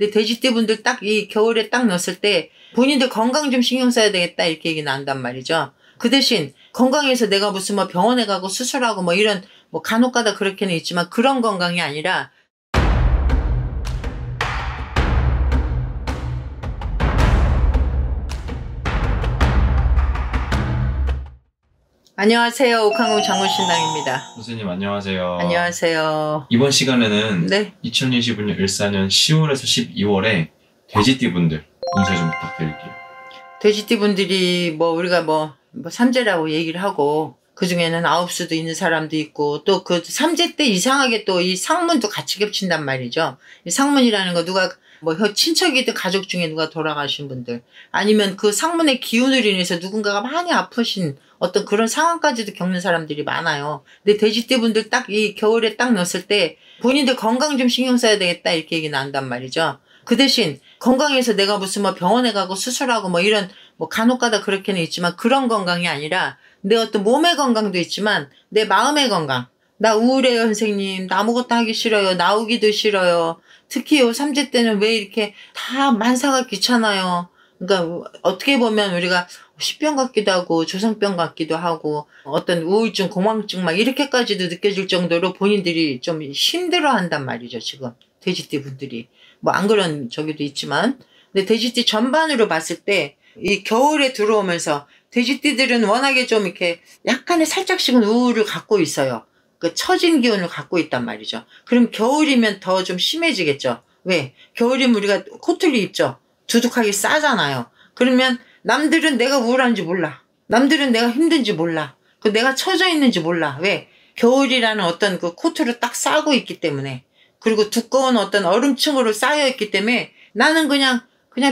근데 돼지띠분들 딱 이 겨울에 딱 넣었을 때 본인들 건강 좀 신경 써야 되겠다 이렇게 얘기 나온단 말이죠. 그 대신 건강해서 내가 무슨 뭐 병원에 가고 수술하고 뭐 이런 뭐 간혹가다 그렇게는 있지만 그런 건강이 아니라 안녕하세요. 옥항공 장군신당입니다. 선생님 안녕하세요. 안녕하세요. 이번 시간에는 네. 2025년 일사년 10월에서 12월에 돼지띠분들 운세 좀 부탁드릴게요. 돼지띠분들이 뭐 우리가 뭐 삼재라고 얘기를 하고 그중에는 아홉수도 있는 사람도 있고 또 그 삼재 때 이상하게 또 이 상문도 같이 겹친단 말이죠. 이 상문이라는 거 누가 뭐 친척이든 가족 중에 누가 돌아가신 분들 아니면 그 상문의 기운으로 인해서 누군가가 많이 아프신 어떤 그런 상황까지도 겪는 사람들이 많아요. 근데 돼지띠분들 딱 이 겨울에 딱 넣었을 때 본인들 건강 좀 신경 써야 되겠다 이렇게 얘기 나온단 말이죠. 그 대신 건강해서 내가 무슨 뭐 병원에 가고 수술하고 뭐 이런 뭐 간혹가다 그렇게는 있지만 그런 건강이 아니라 내 어떤 몸의 건강도 있지만 내 마음의 건강. 나 우울해요 선생님. 나 아무것도 하기 싫어요. 나오기도 싫어요. 특히 요 삼재 때는 왜 이렇게 다 만사가 귀찮아요. 그러니까 어떻게 보면 우리가 시병 같기도 하고 조상병 같기도 하고 어떤 우울증, 공황증 막 이렇게까지도 느껴질 정도로 본인들이 좀 힘들어한단 말이죠. 지금 돼지띠 분들이. 뭐 안 그런 저기도 있지만 근데 돼지띠 전반으로 봤을 때 이 겨울에 들어오면서 돼지띠들은 워낙에 좀 이렇게 약간의 살짝씩은 우울을 갖고 있어요. 그 처진 기운을 갖고 있단 말이죠. 그럼 겨울이면 더 좀 심해지겠죠. 왜? 겨울이면 우리가 코트를 입죠. 두둑하게 싸잖아요. 그러면 남들은 내가 우울한지 몰라. 남들은 내가 힘든지 몰라. 그 내가 처져 있는지 몰라. 왜? 겨울이라는 어떤 그 코트를 딱 싸고 있기 때문에 그리고 두꺼운 어떤 얼음층으로 쌓여 있기 때문에 나는 그냥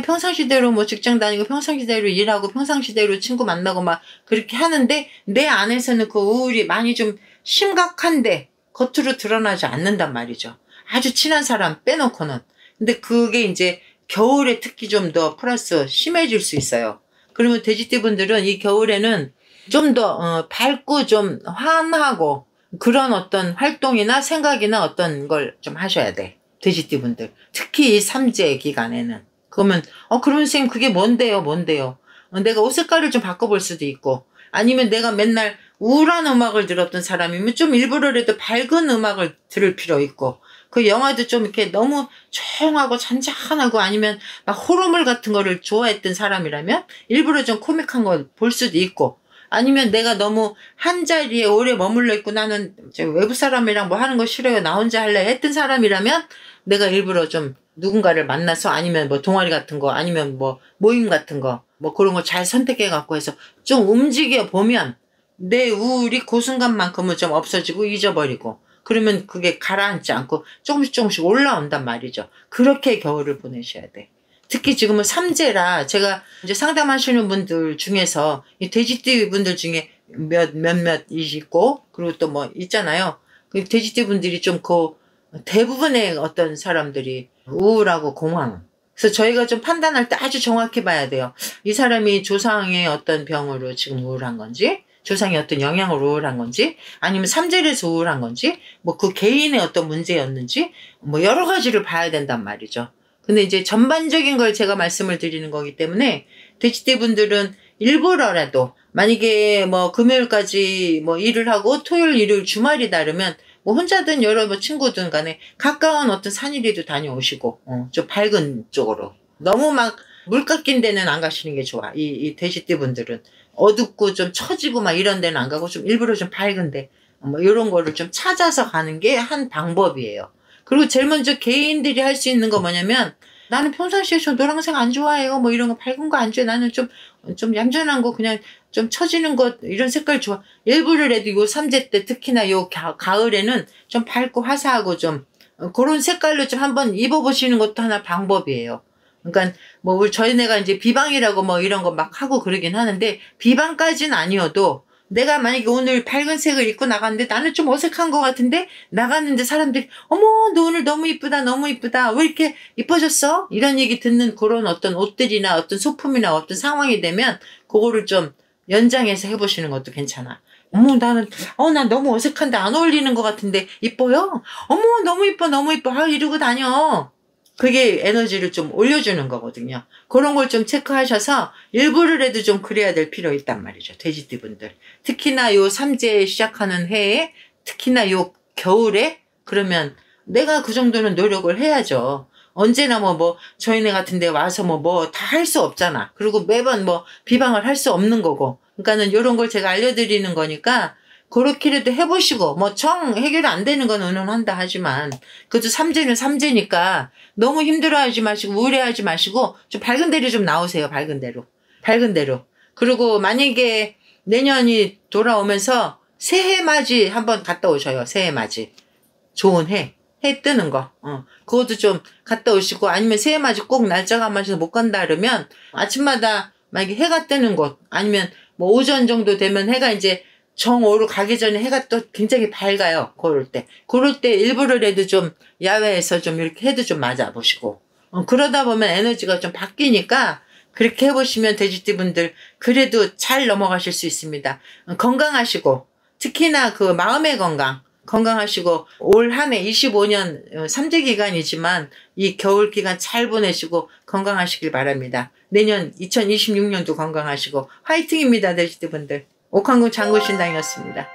평상시대로 뭐 직장 다니고 평상시대로 일하고 평상시대로 친구 만나고 막 그렇게 하는데 내 안에서는 그 우울이 많이 좀 심각한데 겉으로 드러나지 않는단 말이죠. 아주 친한 사람 빼놓고는. 근데 그게 이제 겨울에 특히 좀 더 플러스 심해질 수 있어요. 그러면 돼지띠분들은 이 겨울에는 좀 더 밝고 좀 환하고 그런 어떤 활동이나 생각이나 어떤 걸 좀 하셔야 돼. 돼지띠분들. 특히 이 삼재 기간에는. 그러면 그러면 선생님 그게 뭔데요? 내가 옷 색깔을 좀 바꿔볼 수도 있고 아니면 내가 맨날 우울한 음악을 들었던 사람이면 좀 일부러라도 밝은 음악을 들을 필요 있고 그 영화도 좀 이렇게 너무 조용하고 잔잔하고 아니면 막 호러물 같은 거를 좋아했던 사람이라면 일부러 좀 코믹한 걸 볼 수도 있고 아니면 내가 너무 한 자리에 오래 머물러 있고 나는 외부 사람이랑 뭐 하는 거 싫어요. 나 혼자 할래 했던 사람이라면 내가 일부러 좀 누군가를 만나서 아니면 뭐 동아리 같은 거 아니면 뭐 모임 같은 거 뭐 그런 걸 잘 선택해 갖고 해서 좀 움직여 보면 내 우울이 그 순간만큼은 좀 없어지고 잊어버리고 그러면 그게 가라앉지 않고 조금씩 올라온단 말이죠. 그렇게 겨울을 보내셔야 돼. 특히 지금은 삼재라 제가 이제 상담하시는 분들 중에서 이 돼지띠 분들 중에 몇몇 있고 그리고 또 뭐 있잖아요. 그 돼지띠 분들이 좀 그 대부분의 어떤 사람들이 우울하고 공황. 그래서 저희가 좀 판단할 때 아주 정확히 봐야 돼요. 이 사람이 조상의 어떤 병으로 지금 우울한 건지 조상의 어떤 영향으로 우울한 건지 아니면 삼재에서 우울한 건지 뭐 그 개인의 어떤 문제였는지 뭐 여러 가지를 봐야 된단 말이죠. 근데 이제 전반적인 걸 제가 말씀을 드리는 거기 때문에 돼지띠 분들은 일부러라도 만약에 뭐 금요일까지 뭐 일을 하고 토요일 일요일 주말이다 그러면 뭐 혼자든 여러 뭐 친구든 간에 가까운 어떤 산이라도 다녀오시고 좀 밝은 쪽으로 너무 막 물 깎인 데는 안 가시는 게 좋아. 이 돼지띠 분들은 어둡고 좀 처지고 막 이런 데는 안 가고 좀 일부러 좀 밝은데 뭐 이런 거를 좀 찾아서 가는 게 한 방법이에요. 그리고 제일 먼저 개인들이 할 수 있는 거 뭐냐면 나는 평상시에 저 노란색 안 좋아해요. 뭐 이런 거 밝은 거 안 좋아해. 나는 좀 얌전한 거 그냥 좀 처지는 것 이런 색깔 좋아. 일부러라도 요 삼재 때 특히나 요 가을에는 좀 밝고 화사하고 좀 그런 색깔로 좀 한번 입어보시는 것도 하나 방법이에요. 그러니까 뭐 저희네가 이제 비방이라고 뭐 이런 거 막 하고 그러긴 하는데 비방까지는 아니어도 내가 만약에 오늘 밝은 색을 입고 나갔는데 나는 좀 어색한 것 같은데 나갔는데 사람들이 어머 너 오늘 너무 이쁘다 너무 이쁘다 왜 이렇게 이뻐졌어? 이런 얘기 듣는 그런 어떤 옷들이나 어떤 소품이나 어떤 상황이 되면 그거를 좀 연장해서 해보시는 것도 괜찮아. 어머 나는 난 너무 어색한데 안 어울리는 것 같은데 이뻐요? 어머 너무 이뻐 아 이러고 다녀. 그게 에너지를 좀 올려주는 거거든요. 그런 걸 좀 체크하셔서 일부러라도 좀 그래야 될 필요 있단 말이죠. 돼지띠분들. 특히나 요 삼재 시작하는 해에, 특히나 요 겨울에, 그러면 내가 그 정도는 노력을 해야죠. 언제나 저희네 같은 데 와서 다 할 수 없잖아. 그리고 매번 비방을 할 수 없는 거고. 그러니까는 요런 걸 제가 알려드리는 거니까, 그렇게라도 해보시고, 정 해결 안 되는 건 의논한다 하지만, 그래도 삼재는 삼재니까 너무 힘들어하지 마시고, 우울해하지 마시고, 좀 밝은 데로 좀 나오세요, 밝은 데로. 밝은 데로. 그리고 만약에 내년이 돌아오면서 새해 맞이 한번 갔다 오셔요, 새해 맞이. 좋은 해. 해 뜨는 거. 그것도 좀 갔다 오시고, 아니면 새해 맞이 꼭 날짜가 맞아서 못 간다 그러면, 아침마다 만약에 해가 뜨는 곳, 아니면 오전 정도 되면 해가 이제 정오로 가기 전에 해가 또 굉장히 밝아요. 그럴 때 일부러라도 좀 야외에서 좀 이렇게 해도 좀 맞아보시고. 그러다 보면 에너지가 좀 바뀌니까 그렇게 해보시면 돼지띠분들 그래도 잘 넘어가실 수 있습니다. 건강하시고, 특히나 그 마음의 건강하시고, 올 한 해 25년 삼재 기간이지만 이 겨울 기간 잘 보내시고 건강하시길 바랍니다. 내년 2026년도 건강하시고 화이팅입니다, 돼지띠분들. 옥황궁 장구신당이었습니다.